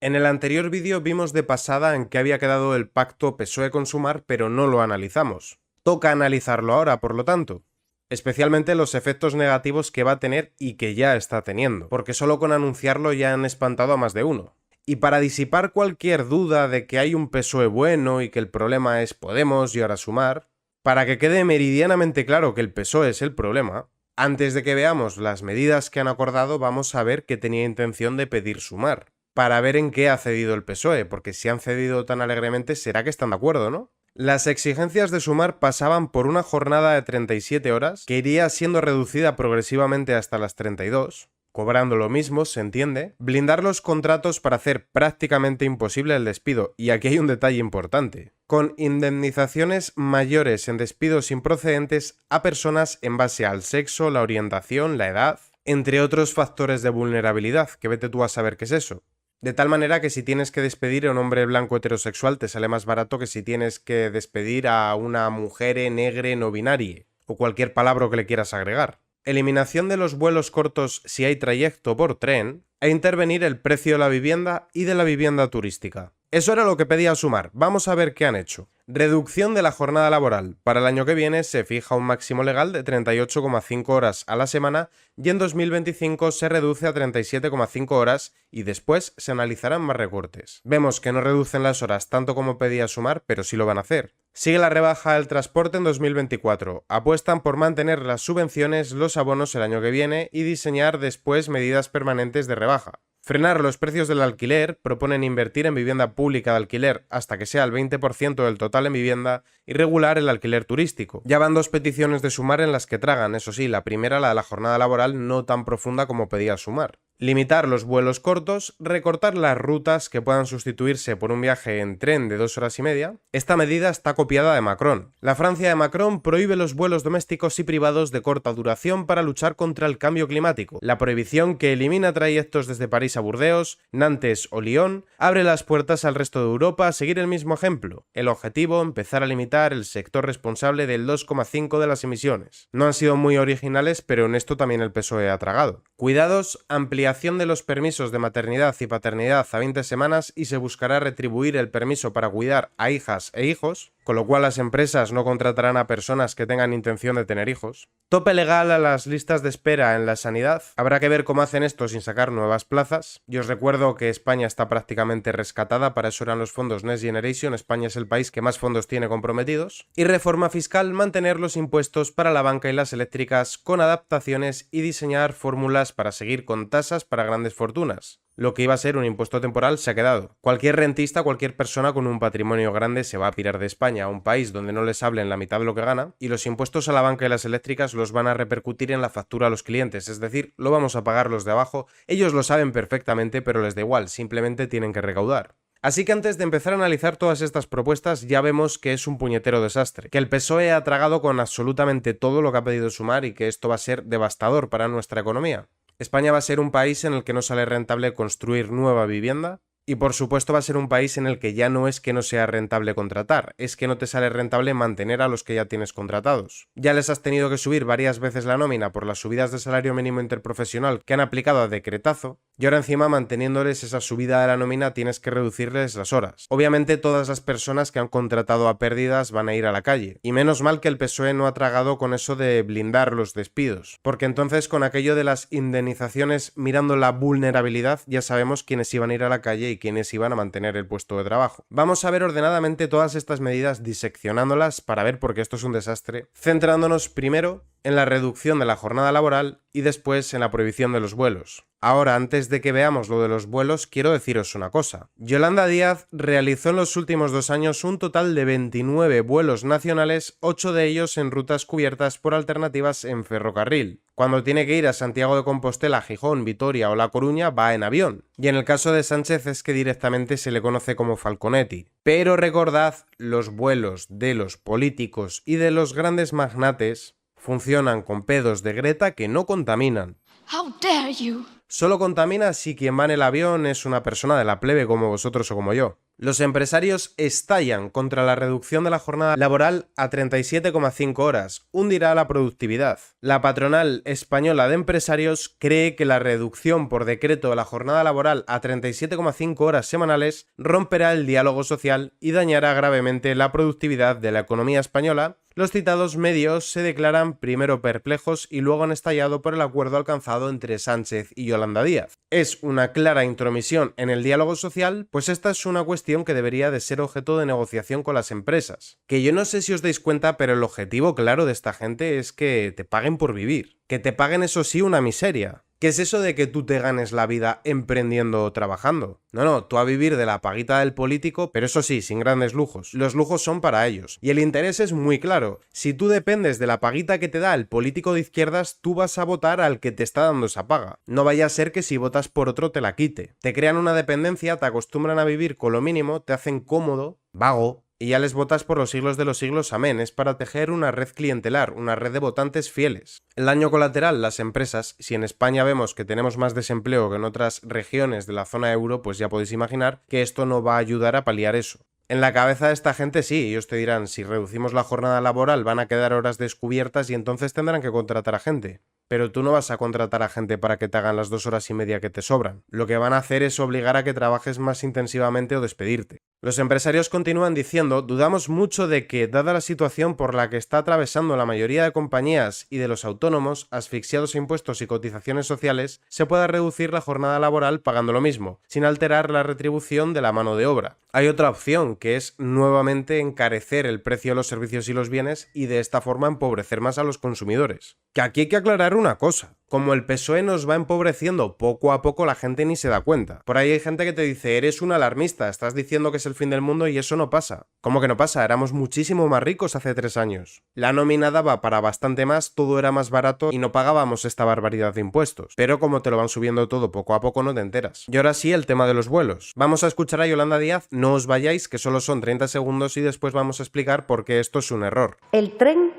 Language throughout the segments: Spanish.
En el anterior vídeo vimos de pasada en qué había quedado el pacto PSOE con Sumar, pero no lo analizamos. Toca analizarlo ahora, por lo tanto. Especialmente los efectos negativos que va a tener y que ya está teniendo, porque solo con anunciarlo ya han espantado a más de uno. Y para disipar cualquier duda de que hay un PSOE bueno y que el problema es Podemos y ahora Sumar, para que quede meridianamente claro que el PSOE es el problema, antes de que veamos las medidas que han acordado, vamos a ver qué tenía intención de pedir Sumar, para ver en qué ha cedido el PSOE, porque si han cedido tan alegremente será que están de acuerdo, ¿no? Las exigencias de Sumar pasaban por una jornada de 37 horas, que iría siendo reducida progresivamente hasta las 32, cobrando lo mismo, se entiende, blindar los contratos para hacer prácticamente imposible el despido, y aquí hay un detalle importante, con indemnizaciones mayores en despidos improcedentes a personas en base al sexo, la orientación, la edad, entre otros factores de vulnerabilidad, que vete tú a saber qué es eso. De tal manera que si tienes que despedir a un hombre blanco heterosexual te sale más barato que si tienes que despedir a una mujer negre no binaria, o cualquier palabra que le quieras agregar. Eliminación de los vuelos cortos si hay trayecto por tren, e intervenir el precio de la vivienda y de la vivienda turística. Eso era lo que pedía Sumar. Vamos a ver qué han hecho. Reducción de la jornada laboral. Para el año que viene se fija un máximo legal de 38,5 horas a la semana y en 2025 se reduce a 37,5 horas y después se analizarán más recortes. Vemos que no reducen las horas tanto como pedía Sumar, pero sí lo van a hacer. Sigue la rebaja del transporte en 2024. Apuestan por mantener las subvenciones, los abonos el año que viene y diseñar después medidas permanentes de rebaja. Frenar los precios del alquiler, proponen invertir en vivienda pública de alquiler hasta que sea el 20% del total en vivienda y regular el alquiler turístico. Ya van dos peticiones de Sumar en las que tragan, eso sí, la primera la de la jornada laboral no tan profunda como pedía Sumar. Limitar los vuelos cortos, recortar las rutas que puedan sustituirse por un viaje en tren de 2 horas y media. Esta medida está copiada de Macron. La Francia de Macron prohíbe los vuelos domésticos y privados de corta duración para luchar contra el cambio climático. La prohibición, que elimina trayectos desde París a Burdeos, Nantes o Lyon, abre las puertas al resto de Europa a seguir el mismo ejemplo. El objetivo, empezar a limitar el sector responsable del 2,5% de las emisiones. No han sido muy originales, pero en esto también el PSOE ha tragado. Cuidados, ampliación de los permisos de maternidad y paternidad a 20 semanas y se buscará retribuir el permiso para cuidar a hijas e hijos, con lo cual las empresas no contratarán a personas que tengan intención de tener hijos. Tope legal a las listas de espera en la sanidad. Habrá que ver cómo hacen esto sin sacar nuevas plazas. Y os recuerdo que España está prácticamente rescatada, para eso eran los fondos Next Generation. España es el país que más fondos tiene comprometidos. Y reforma fiscal, mantener los impuestos para la banca y las eléctricas con adaptaciones y diseñar fórmulas para seguir con tasas para grandes fortunas. Lo que iba a ser un impuesto temporal se ha quedado. Cualquier rentista, cualquier persona con un patrimonio grande se va a pirar de España a un país donde no les hablen la mitad de lo que gana, y los impuestos a la banca y las eléctricas los van a repercutir en la factura a los clientes, es decir, lo vamos a pagar los de abajo. Ellos lo saben perfectamente, pero les da igual, simplemente tienen que recaudar. Así que antes de empezar a analizar todas estas propuestas ya vemos que es un puñetero desastre, que el PSOE ha tragado con absolutamente todo lo que ha pedido Sumar y que esto va a ser devastador para nuestra economía. España va a ser un país en el que no sale rentable construir nueva vivienda y por supuesto va a ser un país en el que ya no es que no sea rentable contratar, es que no te sale rentable mantener a los que ya tienes contratados. Ya les has tenido que subir varias veces la nómina por las subidas de salario mínimo interprofesional que han aplicado a decretazo y ahora encima manteniéndoles esa subida de la nómina tienes que reducirles las horas. Obviamente todas las personas que han contratado a pérdidas van a ir a la calle y menos mal que el PSOE no ha tragado con eso de blindar los despidos, porque entonces con aquello de las indemnizaciones mirando la vulnerabilidad ya sabemos quiénes iban a ir a la calle y quiénes iban a mantener el puesto de trabajo. Vamos a ver ordenadamente todas estas medidas, diseccionándolas para ver por qué esto es un desastre, centrándonos primero en la reducción de la jornada laboral y después en la prohibición de los vuelos. Ahora, antes de que veamos lo de los vuelos, quiero deciros una cosa. Yolanda Díaz realizó en los últimos 2 años un total de 29 vuelos nacionales, 8 de ellos en rutas cubiertas por alternativas en ferrocarril. Cuando tiene que ir a Santiago de Compostela, Gijón, Vitoria o La Coruña, va en avión. Y en el caso de Sánchez es que directamente se le conoce como Falconetti. Pero recordad, los vuelos de los políticos y de los grandes magnates funcionan con pedos de Greta que no contaminan. How dare you? Solo contamina si quien va en el avión es una persona de la plebe como vosotros o como yo. Los empresarios estallan contra la reducción de la jornada laboral a 37,5 horas, hundirá la productividad. La patronal española de empresarios cree que la reducción por decreto de la jornada laboral a 37,5 horas semanales romperá el diálogo social y dañará gravemente la productividad de la economía española. Los citados medios se declaran primero perplejos y luego han estallado por el acuerdo alcanzado entre Sánchez y Yolanda Díaz. Es una clara intromisión en el diálogo social, pues esta es una cuestión que debería de ser objeto de negociación con las empresas. Que yo no sé si os dais cuenta, pero el objetivo claro de esta gente es que te paguen por vivir. Que te paguen, eso sí, una miseria. ¿Qué es eso de que tú te ganes la vida emprendiendo o trabajando? No, tú a vivir de la paguita del político, pero eso sí, sin grandes lujos. Los lujos son para ellos. Y el interés es muy claro. Si tú dependes de la paguita que te da el político de izquierdas, tú vas a votar al que te está dando esa paga. No vaya a ser que si votas por otro te la quite. Te crean una dependencia, te acostumbran a vivir con lo mínimo, te hacen cómodo, vago, y ya les votas por los siglos de los siglos, amén. Es para tejer una red clientelar, una red de votantes fieles. El daño colateral, las empresas, si en España vemos que tenemos más desempleo que en otras regiones de la zona euro, pues ya podéis imaginar que esto no va a ayudar a paliar eso. En la cabeza de esta gente sí, ellos te dirán, si reducimos la jornada laboral van a quedar horas descubiertas y entonces tendrán que contratar a gente. Pero tú no vas a contratar a gente para que te hagan las 2 horas y media que te sobran. Lo que van a hacer es obligar a que trabajes más intensivamente o despedirte. Los empresarios continúan diciendo, dudamos mucho de que, dada la situación por la que está atravesando la mayoría de compañías y de los autónomos, asfixiados a impuestos y cotizaciones sociales, se pueda reducir la jornada laboral pagando lo mismo, sin alterar la retribución de la mano de obra. Hay otra opción, que es nuevamente encarecer el precio de los servicios y los bienes y de esta forma empobrecer más a los consumidores. Que aquí hay que aclarar una cosa. Como el PSOE nos va empobreciendo poco a poco, la gente ni se da cuenta. Por ahí hay gente que te dice, eres un alarmista, estás diciendo que es el fin del mundo y eso no pasa. ¿Cómo que no pasa? Éramos muchísimo más ricos hace 3 años. La nómina daba para bastante más, todo era más barato y no pagábamos esta barbaridad de impuestos. Pero como te lo van subiendo todo poco a poco no te enteras. Y ahora sí, el tema de los vuelos. Vamos a escuchar a Yolanda Díaz, no os vayáis, que solo son 30 segundos y después vamos a explicar por qué esto es un error. El tren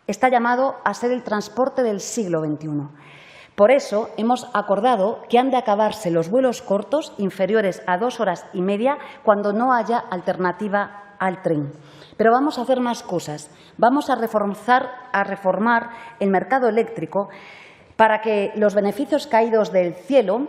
está llamado a ser el transporte del siglo XXI. Por eso hemos acordado que han de acabarse los vuelos cortos inferiores a 2 horas y media cuando no haya alternativa al tren. Pero vamos a hacer más cosas. Vamos a reformar el mercado eléctrico para que los beneficios caídos del cielo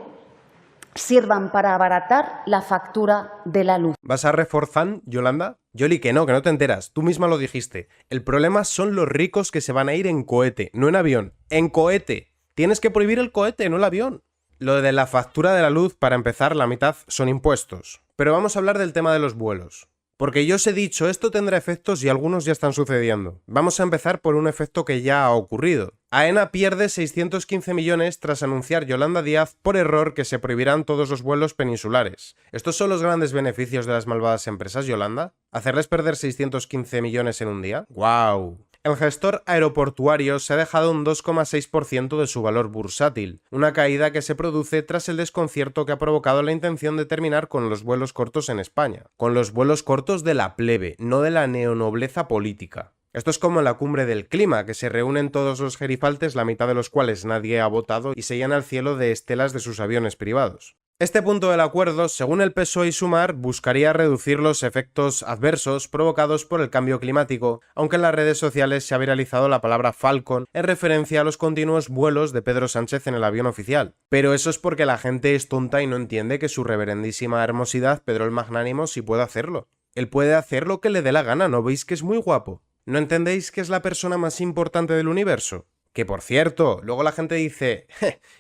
sirvan para abaratar la factura de la luz. ¿Vas a reforzar, Yolanda? Yoli, que no te enteras. Tú misma lo dijiste. El problema son los ricos que se van a ir en cohete, no en avión. ¡En cohete! Tienes que prohibir el cohete, no el avión. Lo de la factura de la luz, para empezar, la mitad son impuestos. Pero vamos a hablar del tema de los vuelos. Porque yo os he dicho, esto tendrá efectos y algunos ya están sucediendo. Vamos a empezar por un efecto que ya ha ocurrido. AENA pierde 615 millones tras anunciar Yolanda Díaz por error que se prohibirán todos los vuelos peninsulares. ¿Estos son los grandes beneficios de las malvadas empresas, Yolanda? ¿Hacerles perder 615 millones en un día? ¡Guau! El gestor aeroportuario se ha dejado un 2,6% de su valor bursátil, una caída que se produce tras el desconcierto que ha provocado la intención de terminar con los vuelos cortos en España. Con los vuelos cortos de la plebe, no de la neonobleza política. Esto es como en la cumbre del clima, que se reúnen todos los gerifaltes, la mitad de los cuales nadie ha votado, y se llena el cielo de estelas de sus aviones privados. Este punto del acuerdo, según el PSOE y Sumar, buscaría reducir los efectos adversos provocados por el cambio climático, aunque en las redes sociales se ha viralizado la palabra Falcon en referencia a los continuos vuelos de Pedro Sánchez en el avión oficial. Pero eso es porque la gente es tonta y no entiende que su reverendísima hermosidad, Pedro el Magnánimo, sí puede hacerlo. Él puede hacer lo que le dé la gana, ¿no veis que es muy guapo? ¿No entendéis que es la persona más importante del universo? Que por cierto, luego la gente dice,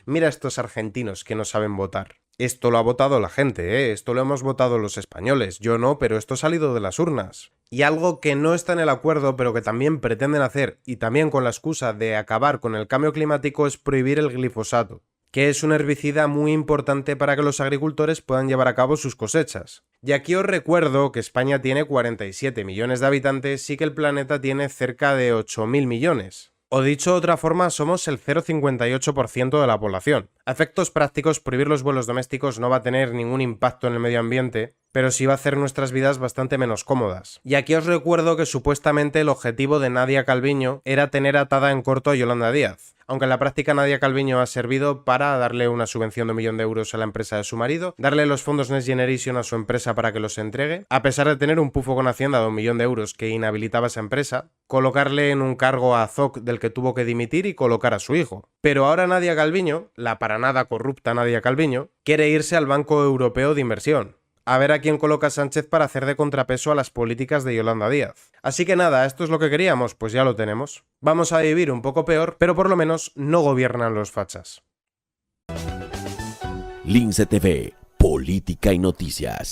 mira estos argentinos que no saben votar. Esto lo ha votado la gente, esto lo hemos votado los españoles, yo no, pero esto ha salido de las urnas. Y algo que no está en el acuerdo, pero que también pretenden hacer, y también con la excusa de acabar con el cambio climático, es prohibir el glifosato, que es un herbicida muy importante para que los agricultores puedan llevar a cabo sus cosechas. Y aquí os recuerdo que España tiene 47 millones de habitantes y que el planeta tiene cerca de 8.000 millones. O dicho de otra forma, somos el 0,58% de la población. A efectos prácticos, prohibir los vuelos domésticos no va a tener ningún impacto en el medio ambiente, pero sí va a hacer nuestras vidas bastante menos cómodas. Y aquí os recuerdo que supuestamente el objetivo de Nadia Calviño era tener atada en corto a Yolanda Díaz, aunque en la práctica Nadia Calviño ha servido para darle una subvención de 1 millón de euros a la empresa de su marido, darle los fondos Next Generation a su empresa para que los entregue, a pesar de tener un pufo con Hacienda de 1 millón de euros que inhabilitaba esa empresa, colocarle en un cargo a Azok del que tuvo que dimitir y colocar a su hijo. Pero ahora Nadia Calviño, la para nada corrupta Nadia Calviño, quiere irse al Banco Europeo de Inversión. A ver a quién coloca Sánchez para hacer de contrapeso a las políticas de Yolanda Díaz. Así que nada, ¿esto es lo que queríamos? Pues ya lo tenemos. Vamos a vivir un poco peor, pero por lo menos no gobiernan los fachas. Lince TV, política y noticias.